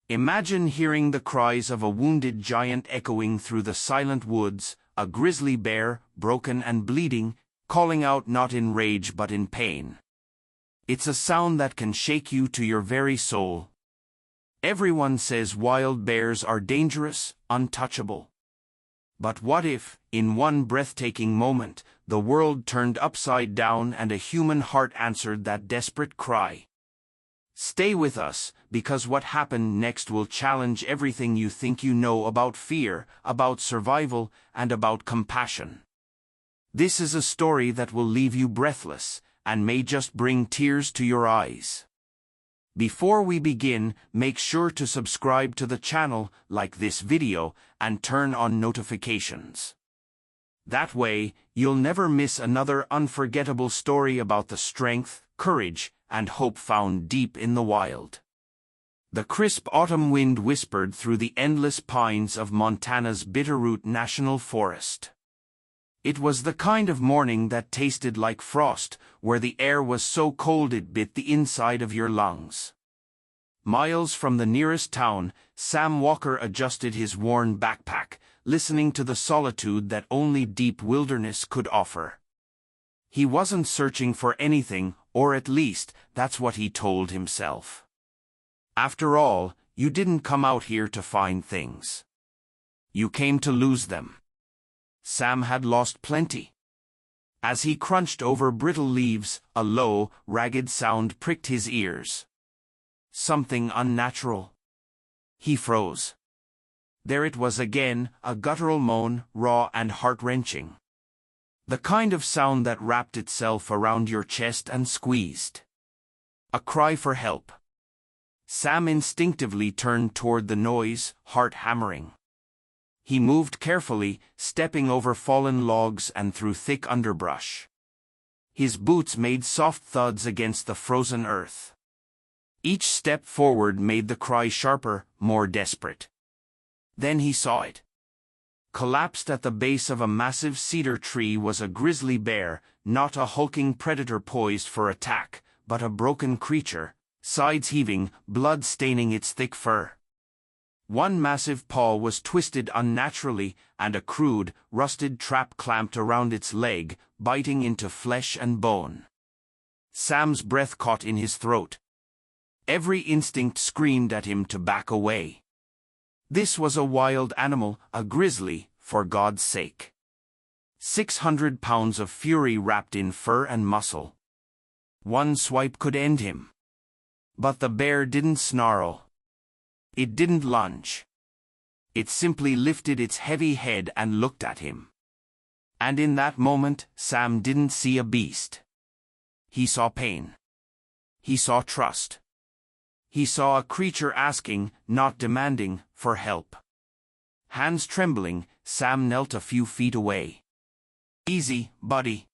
Imagine hearing the cries of a wounded giant echoing through the silent woods, a grizzly bear, broken and bleeding, calling out not in rage but in pain. It's a sound that can shake you to your very soul. Everyone says wild bears are dangerous, untouchable. But what if, in one breathtaking moment, the world turned upside down and a human heart answered that desperate cry? Stay with us, because what happened next will challenge everything you think you know about fear, about survival, and about compassion. This is a story that will leave you breathless, and may just bring tears to your eyes. Before we begin, make sure to subscribe to the channel, like this video, and turn on notifications. That way, you'll never miss another unforgettable story about the strength, courage, and hope found deep in the wild. The crisp autumn wind whispered through the endless pines of Montana's Bitterroot National Forest. It was the kind of morning that tasted like frost, where the air was so cold it bit the inside of your lungs. Miles from the nearest town, Sam Walker adjusted his worn backpack, listening to the solitude that only deep wilderness could offer. He wasn't searching for anything, or at least, that's what he told himself. After all, you didn't come out here to find things. You came to lose them. Sam had lost plenty. As he crunched over brittle leaves, a low, ragged sound pricked his ears. Something unnatural. He froze. There it was again, a guttural moan, raw and heart-wrenching. The kind of sound that wrapped itself around your chest and squeezed. A cry for help. Sam instinctively turned toward the noise, heart hammering. He moved carefully, stepping over fallen logs and through thick underbrush. His boots made soft thuds against the frozen earth. Each step forward made the cry sharper, more desperate. Then he saw it. Collapsed at the base of a massive cedar tree was a grizzly bear, not a hulking predator poised for attack, but a broken creature, sides heaving, blood staining its thick fur. One massive paw was twisted unnaturally, and a crude, rusted trap clamped around its leg, biting into flesh and bone. Sam's breath caught in his throat. Every instinct screamed at him to back away. This was a wild animal, a grizzly, for God's sake. 600 pounds of fury wrapped in fur and muscle. One swipe could end him. But the bear didn't snarl. It didn't lunge. It simply lifted its heavy head and looked at him. And in that moment, Sam didn't see a beast. He saw pain. He saw trust. He saw a creature asking, not demanding, for help. Hands trembling, Sam knelt a few feet away. "Easy, buddy.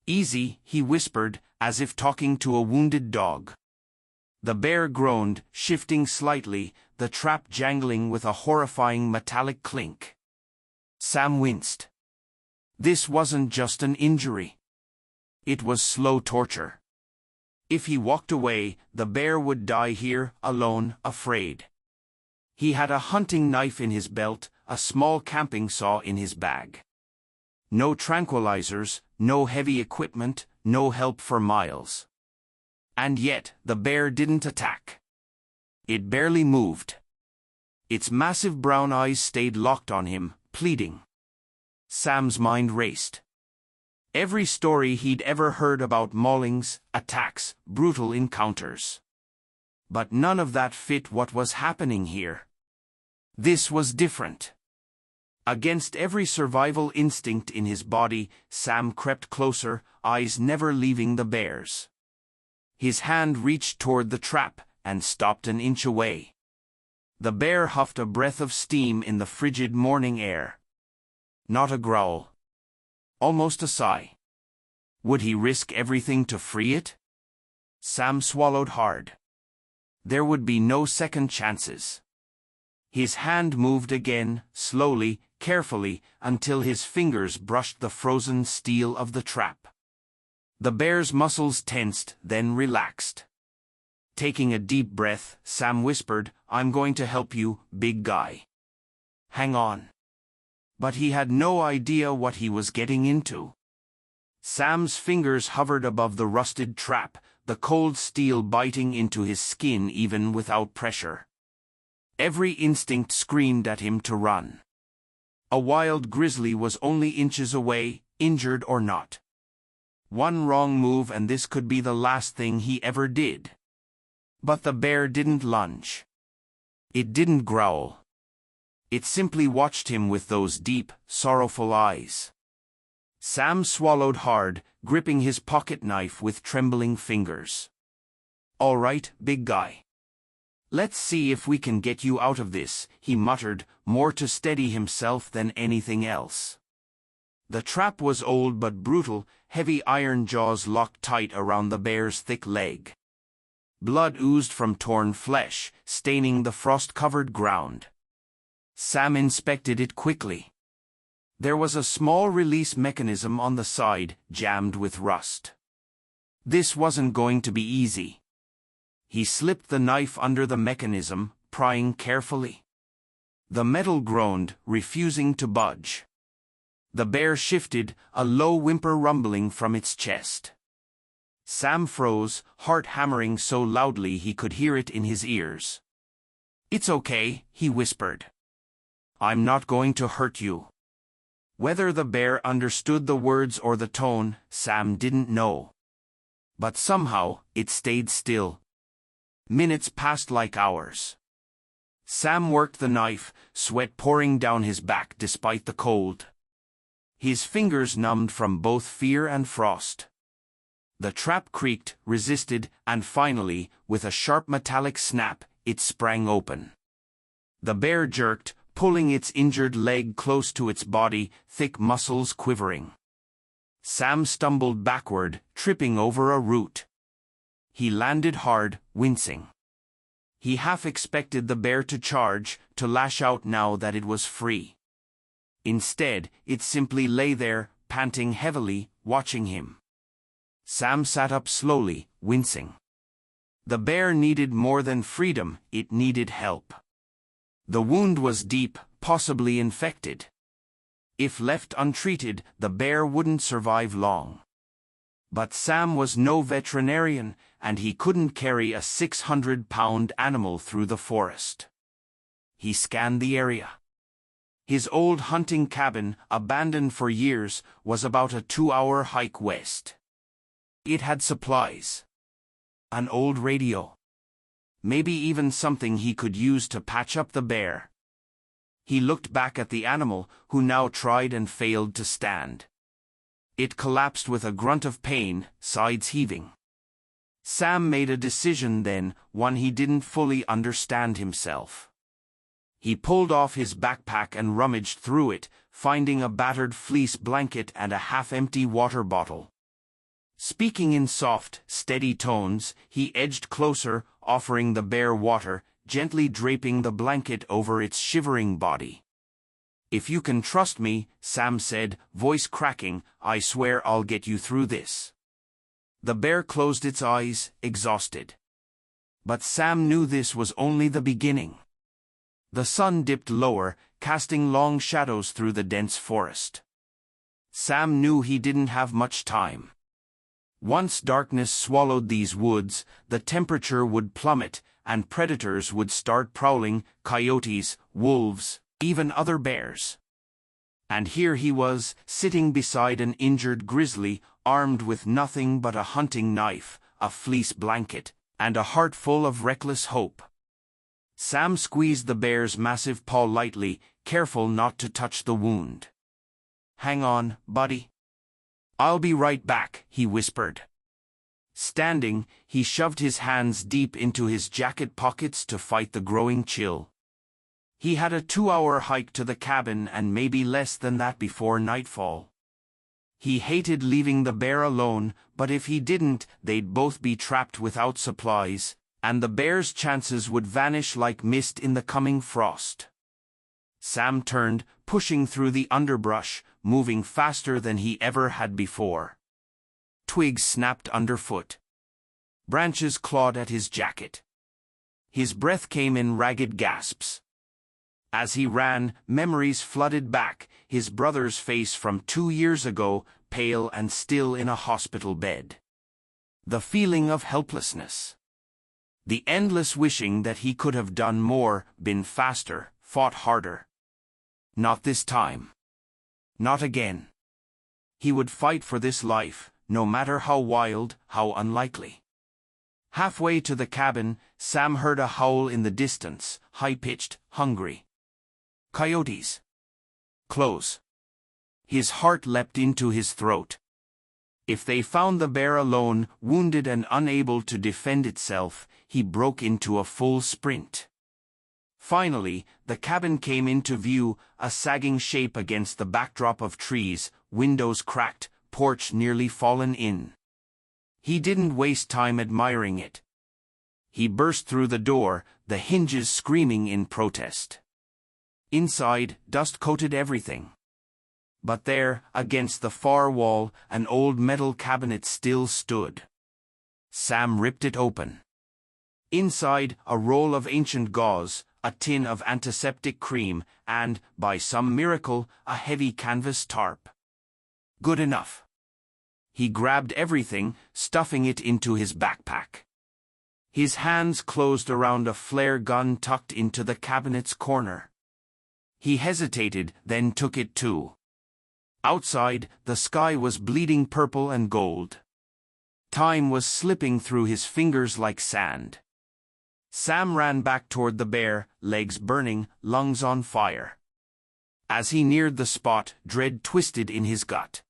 Easy," he whispered, as if talking to a wounded dog. The bear groaned, shifting slightly, the trap jangling with a horrifying metallic clink. Sam winced. This wasn't just an injury. It was slow torture. If he walked away, the bear would die here, alone, afraid. He had a hunting knife in his belt, a small camping saw in his bag. No tranquilizers, no heavy equipment, no help for miles. And yet, the bear didn't attack. It barely moved. Its massive brown eyes stayed locked on him, pleading. Sam's mind raced. Every story he'd ever heard about maulings, attacks, brutal encounters. But none of that fit what was happening here. This was different. Against every survival instinct in his body, Sam crept closer, eyes never leaving the bear's. His hand reached toward the trap, and stopped an inch away. The bear huffed a breath of steam in the frigid morning air. Not a growl. Almost a sigh. Would he risk everything to free it? Sam swallowed hard. There would be no second chances. His hand moved again, slowly, carefully, until his fingers brushed the frozen steel of the trap. The bear's muscles tensed, then relaxed. Taking a deep breath, Sam whispered, "I'm going to help you, big guy. Hang on." But he had no idea what he was getting into. Sam's fingers hovered above the rusted trap, the cold steel biting into his skin even without pressure. Every instinct screamed at him to run. A wild grizzly was only inches away, injured or not. One wrong move and this could be the last thing he ever did. But the bear didn't lunge. It didn't growl. It simply watched him with those deep, sorrowful eyes. Sam swallowed hard, gripping his pocket knife with trembling fingers. "All right, big guy. Let's see if we can get you out of this," he muttered, more to steady himself than anything else. The trap was old but brutal, heavy iron jaws locked tight around the bear's thick leg. Blood oozed from torn flesh, staining the frost-covered ground. Sam inspected it quickly. There was a small release mechanism on the side, jammed with rust. This wasn't going to be easy. He slipped the knife under the mechanism, prying carefully. The metal groaned, refusing to budge. The bear shifted, a low whimper rumbling from its chest. Sam froze, heart hammering so loudly he could hear it in his ears. "It's okay," he whispered. "I'm not going to hurt you." Whether the bear understood the words or the tone, Sam didn't know. But somehow, it stayed still. Minutes passed like hours. Sam worked the knife, sweat pouring down his back despite the cold. His fingers numbed from both fear and frost. The trap creaked, resisted, and finally, with a sharp metallic snap, it sprang open. The bear jerked, pulling its injured leg close to its body, thick muscles quivering. Sam stumbled backward, tripping over a root. He landed hard, wincing. He half expected the bear to charge, to lash out now that it was free. Instead, it simply lay there, panting heavily, watching him. Sam sat up slowly, wincing. The bear needed more than freedom, it needed help. The wound was deep, possibly infected. If left untreated, the bear wouldn't survive long. But Sam was no veterinarian, and he couldn't carry a 600-pound animal through the forest. He scanned the area. His old hunting cabin, abandoned for years, was about a 2-hour hike west. It had supplies. An old radio. Maybe even something he could use to patch up the bear. He looked back at the animal, who now tried and failed to stand. It collapsed with a grunt of pain, sides heaving. Sam made a decision then, one he didn't fully understand himself. He pulled off his backpack and rummaged through it, finding a battered fleece blanket and a half-empty water bottle. Speaking in soft, steady tones, he edged closer, offering the bear water, gently draping the blanket over its shivering body. "If you can trust me," Sam said, voice cracking, "I swear I'll get you through this." The bear closed its eyes, exhausted. But Sam knew this was only the beginning. The sun dipped lower, casting long shadows through the dense forest. Sam knew he didn't have much time. Once darkness swallowed these woods, the temperature would plummet, and predators would start prowling, coyotes, wolves, even other bears. And here he was, sitting beside an injured grizzly, armed with nothing but a hunting knife, a fleece blanket, and a heart full of reckless hope. Sam squeezed the bear's massive paw lightly, careful not to touch the wound. "Hang on, buddy. I'll be right back," he whispered. Standing, he shoved his hands deep into his jacket pockets to fight the growing chill. He had a 2-hour hike to the cabin and maybe less than that before nightfall. He hated leaving the bear alone, but if he didn't, they'd both be trapped without supplies, and the bear's chances would vanish like mist in the coming frost. Sam turned, pushing through the underbrush, moving faster than he ever had before. Twigs snapped underfoot. Branches clawed at his jacket. His breath came in ragged gasps. As he ran, memories flooded back, his brother's face from 2 years ago, pale and still in a hospital bed. The feeling of helplessness. The endless wishing that he could have done more, been faster, fought harder. Not this time. Not again. He would fight for this life, no matter how wild, how unlikely. Halfway to the cabin, Sam heard a howl in the distance, high-pitched, hungry. Coyotes. Close. His heart leapt into his throat. If they found the bear alone, wounded and unable to defend itself, he broke into a full sprint. Finally, the cabin came into view, a sagging shape against the backdrop of trees, windows cracked, porch nearly fallen in. He didn't waste time admiring it. He burst through the door, the hinges screaming in protest. Inside, dust coated everything. But there, against the far wall, an old metal cabinet still stood. Sam ripped it open. Inside, a roll of ancient gauze, a tin of antiseptic cream, and, by some miracle, a heavy canvas tarp. Good enough. He grabbed everything, stuffing it into his backpack. His hands closed around a flare gun tucked into the cabinet's corner. He hesitated, then took it too. Outside, the sky was bleeding purple and gold. Time was slipping through his fingers like sand. Sam ran back toward the bear, legs burning, lungs on fire. As he neared the spot, dread twisted in his gut.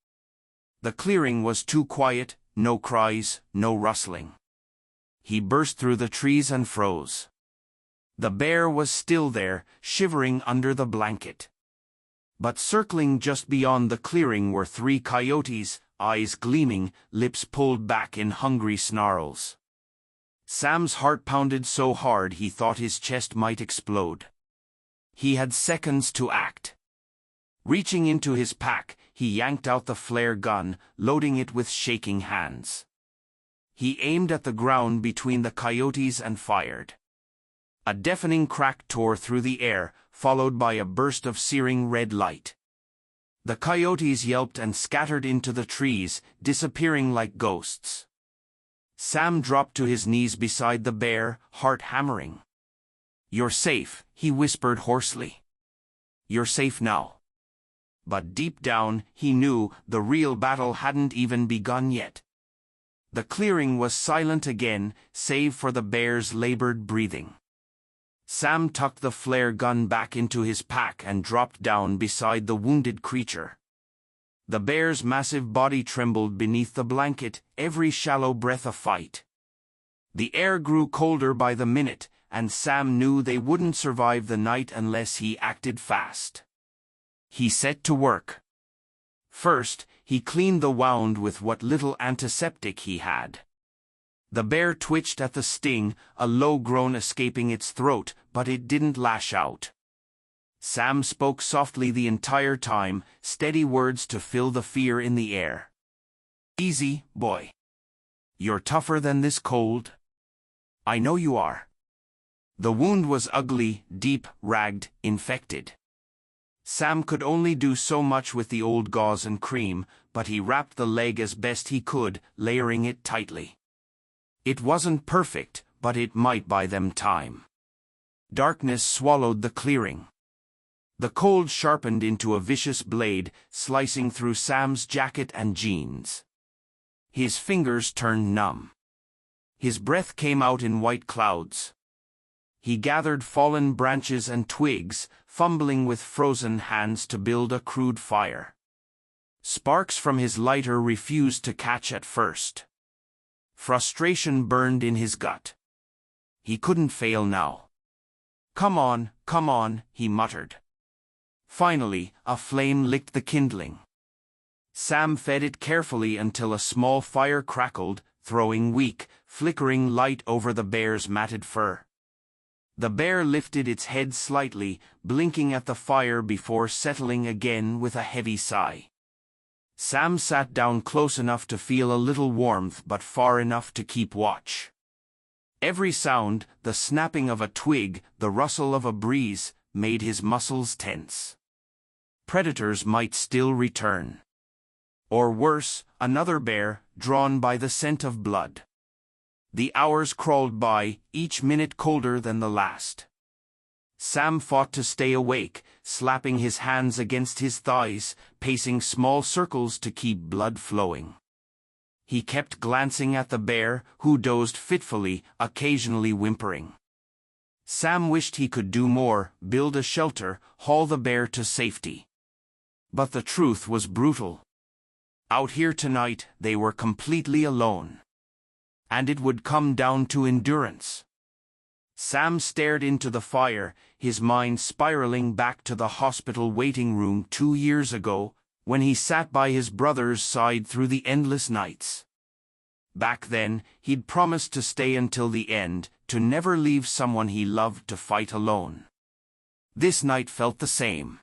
The clearing was too quiet, no cries, no rustling. He burst through the trees and froze. The bear was still there, shivering under the blanket. But circling just beyond the clearing were 3 coyotes, eyes gleaming, lips pulled back in hungry snarls. Sam's heart pounded so hard he thought his chest might explode. He had seconds to act. Reaching into his pack, he yanked out the flare gun, loading it with shaking hands. He aimed at the ground between the coyotes and fired. A deafening crack tore through the air, followed by a burst of searing red light. The coyotes yelped and scattered into the trees, disappearing like ghosts. Sam dropped to his knees beside the bear, heart hammering. "You're safe," he whispered hoarsely. "You're safe now." But deep down, he knew the real battle hadn't even begun yet. The clearing was silent again, save for the bear's labored breathing. Sam tucked the flare gun back into his pack and dropped down beside the wounded creature. The bear's massive body trembled beneath the blanket, every shallow breath a fight. The air grew colder by the minute, and Sam knew they wouldn't survive the night unless he acted fast. He set to work. First, he cleaned the wound with what little antiseptic he had. The bear twitched at the sting, a low groan escaping its throat, but it didn't lash out. Sam spoke softly the entire time, steady words to fill the fear in the air. "Easy, boy. You're tougher than this cold. I know you are." The wound was ugly, deep, ragged, infected. Sam could only do so much with the old gauze and cream, but he wrapped the leg as best he could, layering it tightly. It wasn't perfect, but it might buy them time. Darkness swallowed the clearing. The cold sharpened into a vicious blade, slicing through Sam's jacket and jeans. His fingers turned numb. His breath came out in white clouds. He gathered fallen branches and twigs, fumbling with frozen hands to build a crude fire. Sparks from his lighter refused to catch at first. Frustration burned in his gut. He couldn't fail now. Come on," he muttered. Finally, a flame licked the kindling. Sam fed it carefully until a small fire crackled, throwing weak, flickering light over the bear's matted fur. The bear lifted its head slightly, blinking at the fire before settling again with a heavy sigh. Sam sat down close enough to feel a little warmth but far enough to keep watch. Every sound, the snapping of a twig, the rustle of a breeze, made his muscles tense. Predators might still return. Or worse, another bear, drawn by the scent of blood. The hours crawled by, each minute colder than the last. Sam fought to stay awake, slapping his hands against his thighs, pacing small circles to keep blood flowing. He kept glancing at the bear, who dozed fitfully, occasionally whimpering. Sam wished he could do more, build a shelter, haul the bear to safety. But the truth was brutal. Out here tonight, they were completely alone. And it would come down to endurance. Sam stared into the fire, his mind spiraling back to the hospital waiting room 2 years ago, when he sat by his brother's side through the endless nights. Back then, he'd promised to stay until the end, to never leave someone he loved to fight alone. This night felt the same.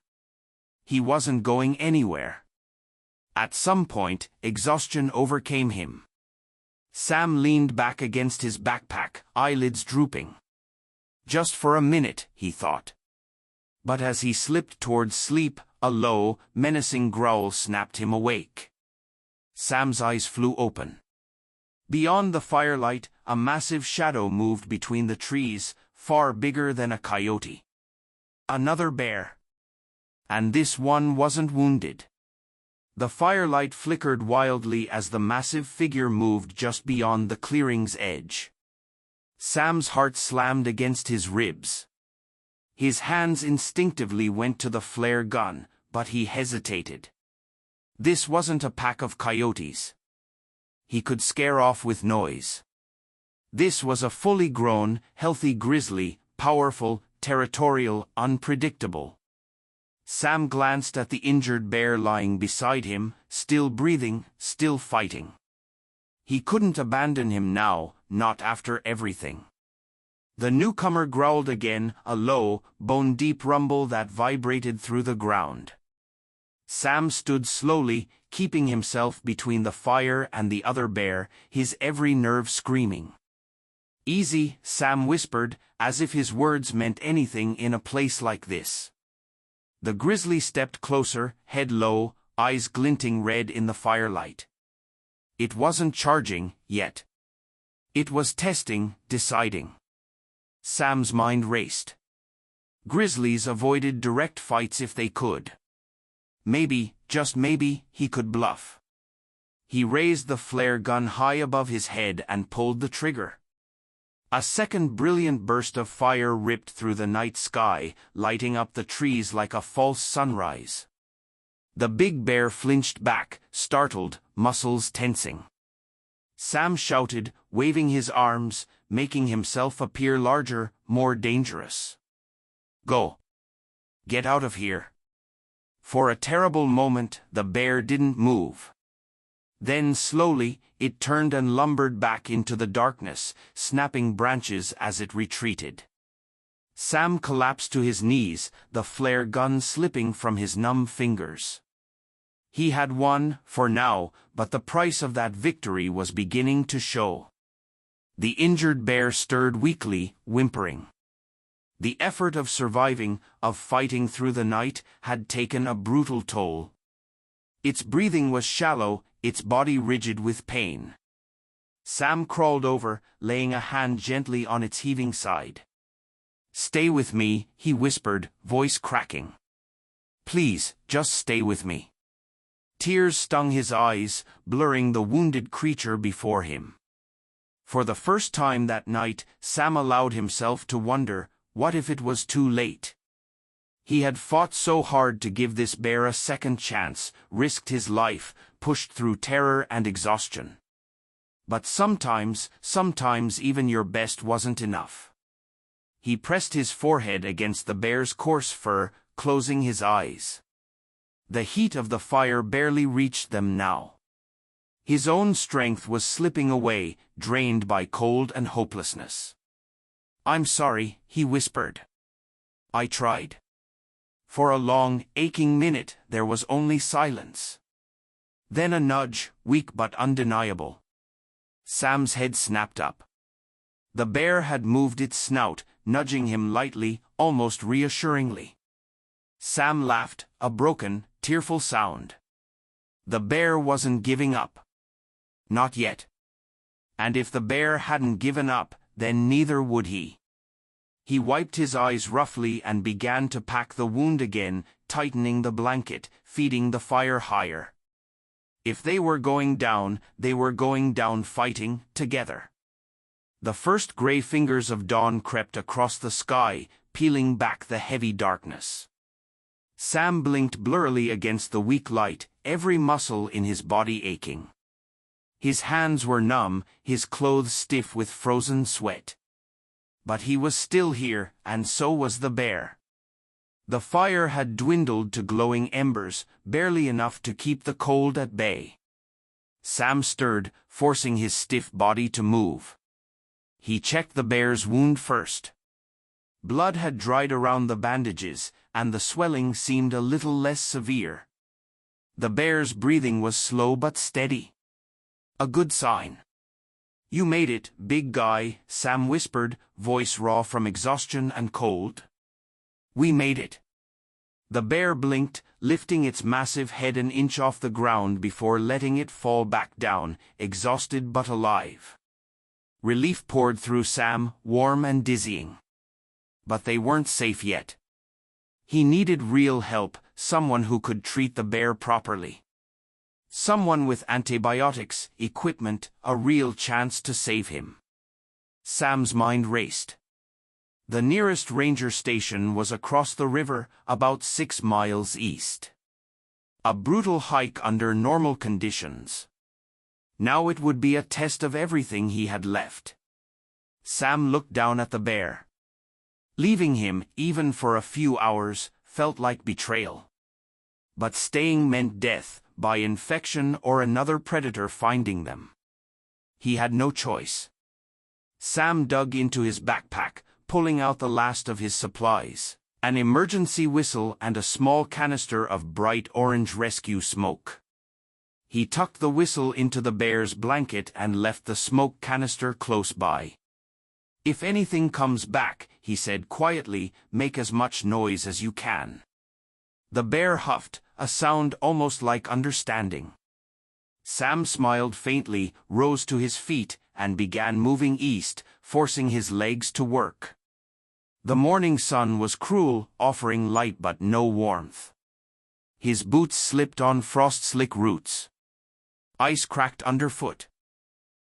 He wasn't going anywhere. At some point, exhaustion overcame him. Sam leaned back against his backpack, eyelids drooping. Just for a minute, he thought. But as he slipped towards sleep, a low, menacing growl snapped him awake. Sam's eyes flew open. Beyond the firelight, a massive shadow moved between the trees, far bigger than a coyote. Another bear. And this one wasn't wounded. The firelight flickered wildly as the massive figure moved just beyond the clearing's edge. Sam's heart slammed against his ribs. His hands instinctively went to the flare gun, but he hesitated. This wasn't a pack of coyotes. He could scare off with noise. This was a fully grown, healthy grizzly, powerful, territorial, unpredictable. Sam glanced at the injured bear lying beside him, still breathing, still fighting. He couldn't abandon him now, not after everything. The newcomer growled again, a low, bone-deep rumble that vibrated through the ground. Sam stood slowly, keeping himself between the fire and the other bear, his every nerve screaming. "Easy," Sam whispered, as if his words meant anything in a place like this. The grizzly stepped closer, head low, eyes glinting red in the firelight. It wasn't charging, yet. It was testing, deciding. Sam's mind raced. Grizzlies avoided direct fights if they could. Maybe, just maybe, he could bluff. He raised the flare gun high above his head and pulled the trigger. A second brilliant burst of fire ripped through the night sky, lighting up the trees like a false sunrise. The big bear flinched back, startled, muscles tensing. Sam shouted, waving his arms, making himself appear larger, more dangerous. "Go. Get out of here." For a terrible moment, the bear didn't move. Then slowly, it turned and lumbered back into the darkness, snapping branches as it retreated. Sam collapsed to his knees, the flare gun slipping from his numb fingers. He had won, for now, but the price of that victory was beginning to show. The injured bear stirred weakly, whimpering. The effort of surviving, of fighting through the night, had taken a brutal toll. Its breathing was shallow, its body rigid with pain. Sam crawled over, laying a hand gently on its heaving side. "Stay with me," he whispered, voice cracking. "Please, just stay with me." Tears stung his eyes, blurring the wounded creature before him. For the first time that night, Sam allowed himself to wonder, what if it was too late? He had fought so hard to give this bear a second chance, risked his life, pushed through terror and exhaustion. But sometimes even your best wasn't enough. He pressed his forehead against the bear's coarse fur, closing his eyes. The heat of the fire barely reached them now. His own strength was slipping away, drained by cold and hopelessness. "I'm sorry," he whispered. "I tried." For a long, aching minute, there was only silence. Then a nudge, weak but undeniable. Sam's head snapped up. The bear had moved its snout, nudging him lightly, almost reassuringly. Sam laughed, a broken, tearful sound. The bear wasn't giving up. Not yet. And if the bear hadn't given up, then neither would he. He wiped his eyes roughly and began to pack the wound again, tightening the blanket, feeding the fire higher. If they were going down, they were going down fighting, together. The first gray fingers of dawn crept across the sky, peeling back the heavy darkness. Sam blinked blurrily against the weak light, every muscle in his body aching. His hands were numb, his clothes stiff with frozen sweat. But he was still here, and so was the bear. The fire had dwindled to glowing embers, barely enough to keep the cold at bay. Sam stirred, forcing his stiff body to move. He checked the bear's wound first. Blood had dried around the bandages, and the swelling seemed a little less severe. The bear's breathing was slow but steady. A good sign. "You made it, big guy," Sam whispered, voice raw from exhaustion and cold. "We made it." The bear blinked, lifting its massive head an inch off the ground before letting it fall back down, exhausted but alive. Relief poured through Sam, warm and dizzying. But they weren't safe yet. He needed real help, someone who could treat the bear properly. Someone with antibiotics, equipment, a real chance to save him. Sam's mind raced. The nearest ranger station was across the river, about 6 miles east. A brutal hike under normal conditions. Now it would be a test of everything he had left. Sam looked down at the bear. Leaving him, even for a few hours, felt like betrayal. But staying meant death, by infection or another predator finding them. He had no choice. Sam dug into his backpack, pulling out the last of his supplies, an emergency whistle and a small canister of bright orange rescue smoke. He tucked the whistle into the bear's blanket and left the smoke canister close by. "If anything comes back," he said quietly, "make as much noise as you can." The bear huffed, a sound almost like understanding. Sam smiled faintly, rose to his feet, and began moving east, forcing his legs to work. The morning sun was cruel, offering light but no warmth. His boots slipped on frost-slick roots. Ice cracked underfoot.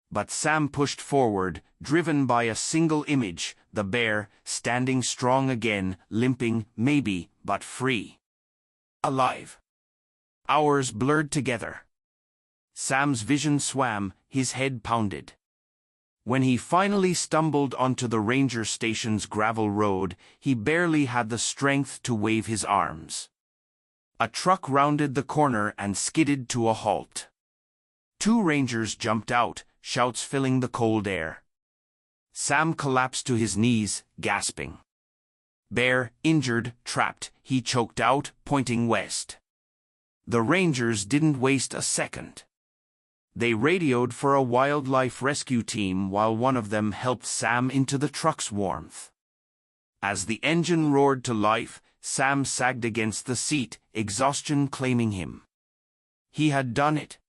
But Sam pushed forward, driven by a single image, the bear, standing strong again, limping, maybe, but free. Alive. Hours blurred together. Sam's vision swam, his head pounded. When he finally stumbled onto the ranger station's gravel road, he barely had the strength to wave his arms. A truck rounded the corner and skidded to a halt. 2 rangers jumped out, shouts filling the cold air. Sam collapsed to his knees, gasping. "Bear, injured, trapped," he choked out, pointing west. The rangers didn't waste a second. They radioed for a wildlife rescue team while one of them helped Sam into the truck's warmth. As the engine roared to life, Sam sagged against the seat, exhaustion claiming him. He had done it.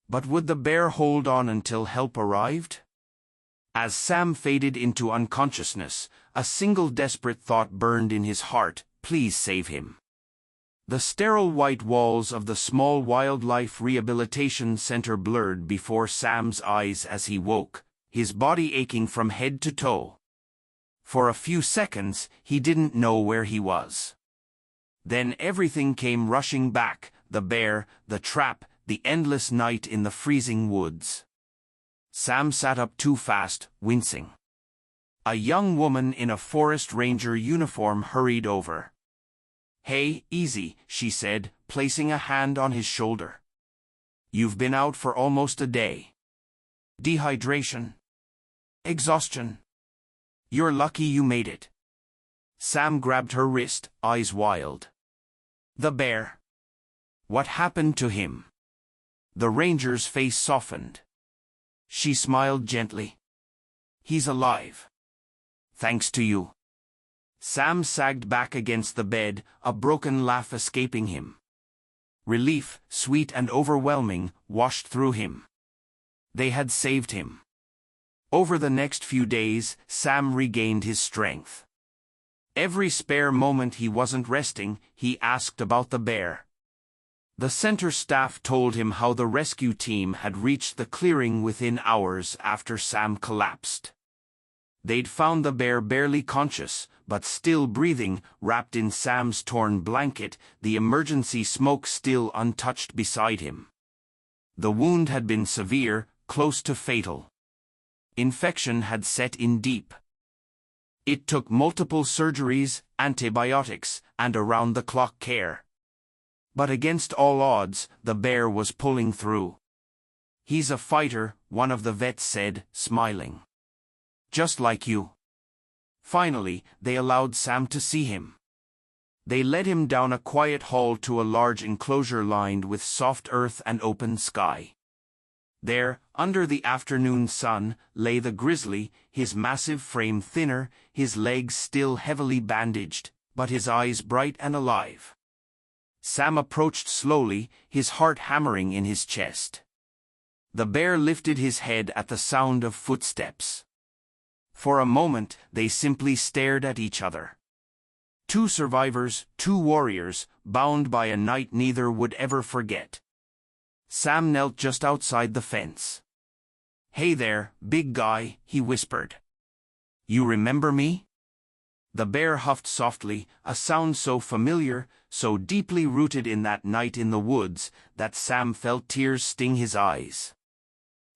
But would the bear hold on until help arrived? As Sam faded into unconsciousness, a single desperate thought burned in his heart: please save him. The sterile white walls of the small wildlife rehabilitation center blurred before Sam's eyes as he woke, his body aching from head to toe. For a few seconds, he didn't know where he was. Then everything came rushing back: the bear, the trap, the endless night in the freezing woods. Sam sat up too fast, wincing. A young woman in a forest ranger uniform hurried over. "Hey, easy," she said, placing a hand on his shoulder. "You've been out for almost a day. Dehydration. Exhaustion. You're lucky you made it." Sam grabbed her wrist, eyes wild. "The bear. What happened to him?" The ranger's face softened. She smiled gently. He's alive. Thanks to you. Sam sagged back against the bed, a broken laugh escaping him. Relief, sweet and overwhelming, washed through him. They had saved him. Over the next few days, Sam regained his strength. Every spare moment he wasn't resting, he asked about the bear. The center staff told him how the rescue team had reached the clearing within hours after Sam collapsed. They'd found the bear barely conscious, but still breathing, wrapped in Sam's torn blanket, the emergency smoke still untouched beside him. The wound had been severe, close to fatal. Infection had set in deep. It took multiple surgeries, antibiotics, and around-the-clock care. But against all odds, the bear was pulling through. He's a fighter, one of the vets said, smiling. Just like you. Finally, they allowed Sam to see him. They led him down a quiet hall to a large enclosure lined with soft earth and open sky. There, under the afternoon sun, lay the Grizzly, his massive frame thinner, his legs still heavily bandaged, but his eyes bright and alive. Sam approached slowly, his heart hammering in his chest. The bear lifted his head at the sound of footsteps. For a moment, they simply stared at each other. Two survivors, two warriors, bound by a night neither would ever forget. Sam knelt just outside the fence. "Hey there, big guy," he whispered. "You remember me?" The bear huffed softly, a sound so familiar, so deeply rooted in that night in the woods, that Sam felt tears sting his eyes.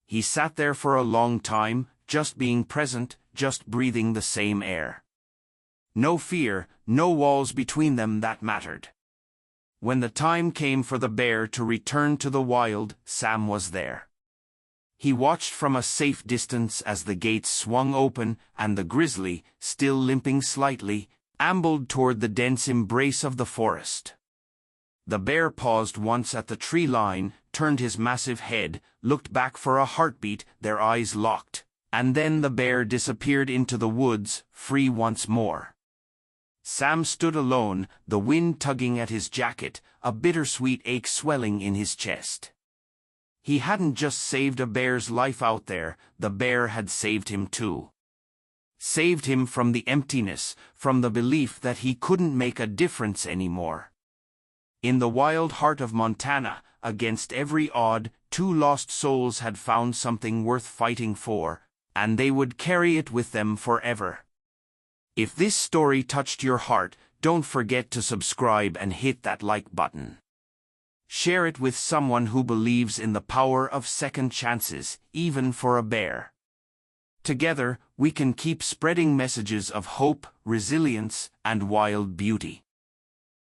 He sat there for a long time, just being present, just breathing the same air. No fear, no walls between them that mattered. When the time came for the bear to return to the wild, Sam was there. He watched from a safe distance as the gates swung open and the Grizzly, still limping slightly, ambled toward the dense embrace of the forest. The bear paused once at the tree line, turned his massive head, looked back for a heartbeat, their eyes locked, and then the bear disappeared into the woods, free once more. Sam stood alone, the wind tugging at his jacket, a bittersweet ache swelling in his chest. He hadn't just saved a bear's life out there, the bear had saved him too. Saved him from the emptiness, from the belief that he couldn't make a difference anymore. In the wild heart of Montana, against every odd, two lost souls had found something worth fighting for, and they would carry it with them forever. If this story touched your heart, don't forget to subscribe and hit that like button. Share it with someone who believes in the power of second chances, even for a bear. Together, we can keep spreading messages of hope, resilience, and wild beauty.